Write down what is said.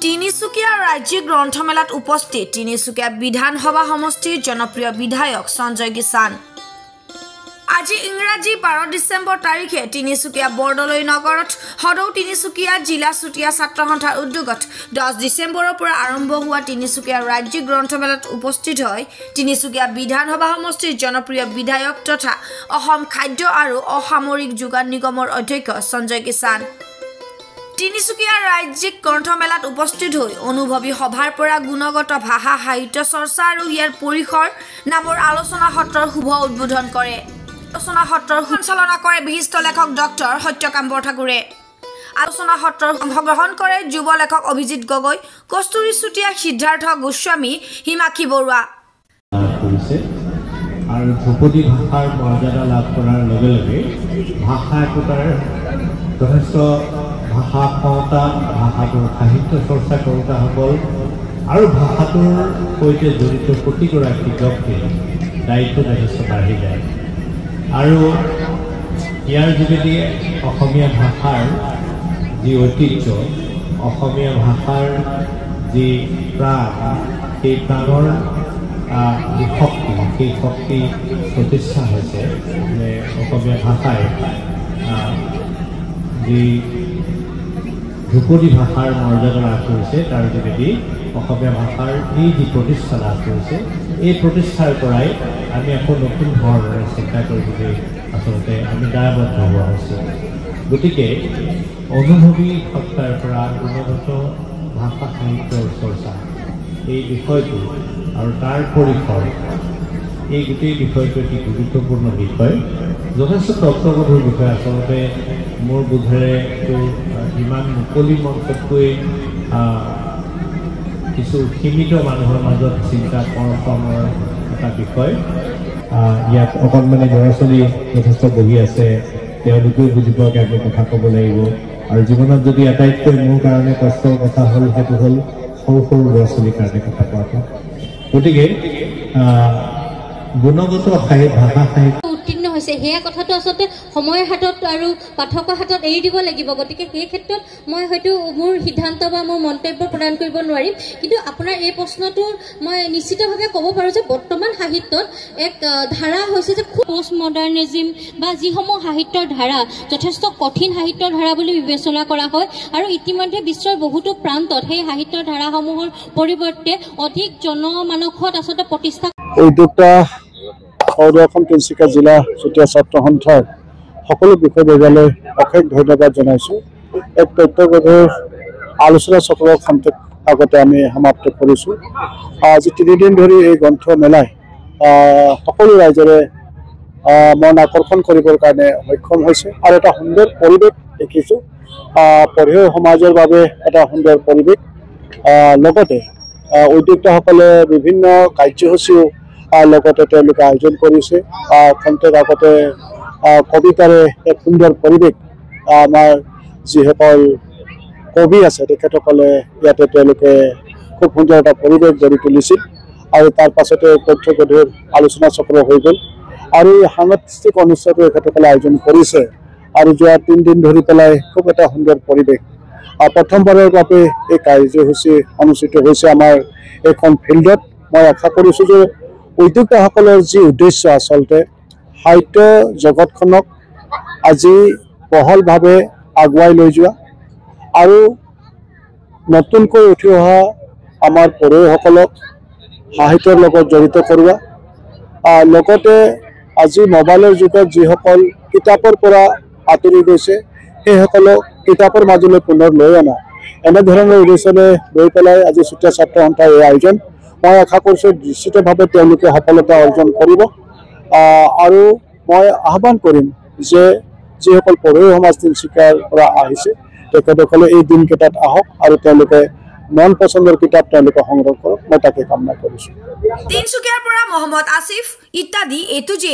তিনিচুকীয়া ৰাজ্যিক গ্ৰন্থমেলাত উপস্থিত তিনিচুকীয়া বিধানসভা সমষ্টিৰ জনপ্ৰিয় বিধায়ক সঞ্জয় কিষাণ। আজি ইংৰাজী 12 ডিচেম্বৰ তাৰিখে তিনিচুকীয়া বৰদলৈ নগৰত সদৌ তিনিচুকীয়া জিলা চুতীয়া ছাত্ৰ সন্থাৰ উদ্যোগত 10 ডিচেম্বৰৰ পৰা আৰম্ভ হোৱা তিনিচুকীয়া ৰাজ্যিক গ্ৰন্থমেলাত উপস্থিত হয় তিনিচুকীয়া বিধানসভা সমষ্টিৰ জনপ্ৰিয় বিধায়ক তথা অসম খাদ্য আৰু অসামৰিক যোগান নিগমৰ অধ্যক্ষ সঞ্জয় কিষাণ। তিনিচুকীয়া ৰাজ্যিক গ্ৰন্থমেলাত উপস্থিত হৈ অনুভৱী সভাৰ পৰা গুণগত ভাষা সাহিত্য চৰ্চা আৰু ইয়াৰ পৰিসৰ নামৰ আলোচনা সত্ৰৰ শুভ উদ্বোধন কৰে। আলোচনা সত্ৰৰ সঞ্চালনা কৰে বিশিষ্ট লেখক ডক্টৰ সত্যকাম বৰঠাকুৰে। আলোচনা সত্ৰৰ অংশগ্ৰহণ কৰে যুৱ লেখক অভিজিত গগৈ, কস্তুৰী চুতীয়া, সিদ্ধাৰ্থ গোস্বামী, হিমাক্ষী বৰুৱা। আৰু ধ্ৰুপদী ভাষাৰ মৰ্যাদা লাভ কৰাৰ লগে লগে ভাষা একতাৰ যথেষ্ট ভাষা কওঁতা, ভাষাটোৰ সাহিত্য চৰ্চা কৰোঁতাসকল আৰু ভাষাটোৰ সৈতে জড়িত প্ৰতিগৰাকী ব্যক্তিৰ দায়িত্ব যথেষ্ট বাঢ়ি যায়। আৰু ইয়াৰ যোগেদি অসমীয়া ভাষাৰ যি ঐতিহ্য, অসমীয়া ভাষাৰ যি প্ৰাণ, সেই প্ৰাণৰ যি শক্তি, সেই শক্তি প্ৰতিষ্ঠা হৈছে যে অসমীয়া ভাষাই যি ধ্ৰুপদী ভাষাৰ মৰ্যাদা লাভ কৰিছে তাৰ যোগেদি অসমীয়া ভাষাৰ এই যি প্ৰতিষ্ঠা লাভ কৰিছে, এই প্ৰতিষ্ঠাৰ পৰাই আমি আকৌ নতুন ধৰণেৰে চিন্তা কৰিবলৈ আচলতে আমি দায়বদ্ধ হোৱা হৈছোঁ। গতিকে অনুভৱী সত্তাৰ পৰা গুণগত ভাষা সাহিত্যৰ চৰ্চা এই বিষয়টো আৰু তাৰ পৰিসৰ, এই গোটেই বিষয়টো এটি গুৰুত্বপূৰ্ণ বিষয়, যথেষ্ট তত্ত্বগধুৰ বিষয়। আচলতে মোৰ বোধেৰে ইমান মুকলি মঞ্চতকৈ কিছু সীমিত মানুহৰ মাজত চিন্তা কৰাৰ এটা বিষয়। ইয়াত অকণমানি ল'ৰা ছোৱালী যথেষ্ট বহি আছে, তেওঁলোকেও বুজি পোৱাকৈ আমি কথা ক'ব লাগিব। আৰু জীৱনত যদি আটাইতকৈ মোৰ কাৰণে কষ্টৰ কথা হ'ল, সেইটো হ'ল সৰু সৰু ল'ৰা ছোৱালীৰ কাৰণে কথা কোৱাটো। গতিকে গুণগত ভাষা সাহিত্য উত্তীৰ্ণ হৈছে, সেয়া কথাটো আচলতে সময়ৰ হাতত আৰু পাঠকৰ হাতত এৰি দিব লাগিব। গতিকে সেই ক্ষেত্ৰত মই হয়তো মোৰ সিদ্ধান্ত বা মোৰ মন্তব্য প্ৰদান কৰিব নোৱাৰিম। কিন্তু আপোনাৰ এই প্ৰশ্নটোৰ মই নিশ্চিতভাৱে ক'ব পাৰোঁ যে বৰ্তমান সাহিত্যত এক ধাৰা হৈছে যে পষ্ট মডাৰ্নিজিম বা যিসমূহ সাহিত্যৰ ধাৰা যথেষ্ট কঠিন সাহিত্যৰ ধাৰা বুলি বিবেচনা কৰা হয়। আৰু ইতিমধ্যে বিশ্বৰ বহুতো প্ৰান্তত সেই সাহিত্যৰ ধাৰাসমূহৰ পৰিৱৰ্তে অধিক জনমানসত আচলতে প্ৰতিষ্ঠা উদ্যোক্তা অসম তিনিচুকীয়া জিলা চুতীয়া ছাত্ৰ সন্থাৰ সকলো বিষয়ববীয়ালৈ অশেষ ধন্যবাদ জনাইছোঁ। এক তথ্যগধুৰ আলোচনা চক্ৰৰ খন্তেক আগতে আমি সমাপ্ত কৰিছোঁ। আজি 3 দিন ধৰি এই গ্ৰন্থমেলাই সকলো ৰাইজৰে মন আকৰ্ষণ কৰিবৰ কাৰণে সক্ষম হৈছে আৰু এটা সুন্দৰ পৰিৱেশ দেখিছোঁ। পঢ়ুৱৈ সমাজৰ বাবে এটা সুন্দৰ পৰিৱেশ। লগতে উদ্যোক্তাসকলে বিভিন্ন কাৰ্যসূচীও লগতে তেওঁলোকে আয়োজন কৰিছে। খন্তেক আগতে কবিতাৰে এক সুন্দৰ পৰিৱেশ, আমাৰ যিসকল কবি আছে তেখেতসকলে ইয়াতে তেওঁলোকে খুব সুন্দৰ এটা পৰিৱেশ গঢ়ি তুলিছিল। আৰু তাৰ পাছতে তথ্যগধুৰ আলোচনা চক্ৰ হৈ গ'ল আৰু এই সাংস্কৃতিক অনুষ্ঠানটো তেখেতসকলে আয়োজন কৰিছে। আৰু যোৱা 3 দিন ধৰি পেলাই খুব এটা সুন্দৰ পৰিৱেশ। প্ৰথমবাৰৰ বাবে এই কাৰ্যসূচী অনুষ্ঠিত হৈছে আমাৰ এইখন ফিল্ডত। মই আশা কৰিছোঁ যে উদ্যোক্তাসকলৰ যি উদ্দেশ্য, আচলতে সাহিত্য জগতখনক আজি বহলভাৱে আগুৱাই লৈ যোৱা আৰু নতুনকৈ উঠি অহা আমাৰ পঢ়ুৱৈসকলক সাহিত্যৰ লগত জড়িত কৰোৱা, লগতে আজি মোবাইলৰ যুগত যিসকল কিতাপৰ পৰা আঁতৰি গৈছে সেইসকলক কিতাপৰ মাজলৈ পুনৰ লৈ অনা, এনেধৰণৰ উদ্দেশ্যৰে লৈ পেলাই আজি চুতীয়া ছাত্ৰ সন্থাৰ এই আয়োজন। মই আশা কৰিছোঁ নিশ্চিতভাৱে তেওঁলোকে সফলতা অৰ্জন কৰিব। আৰু মই আহ্বান কৰিম যে যিসকল পঢ়ুৱৈ সমাজ তিনিচুকীয়াৰ পৰা আহিছে তেখেতসকলে এই দিনকেইটাত আহক আৰু তেওঁলোকে মন পচন্দৰ কিতাপ তেওঁলোকে সংগ্ৰহ কৰক। মই তাকে কামনা কৰিছোঁ। তিনিচুকীয়াৰ পৰা মহম্মদ আসিফ ইত্যাদি A to Z।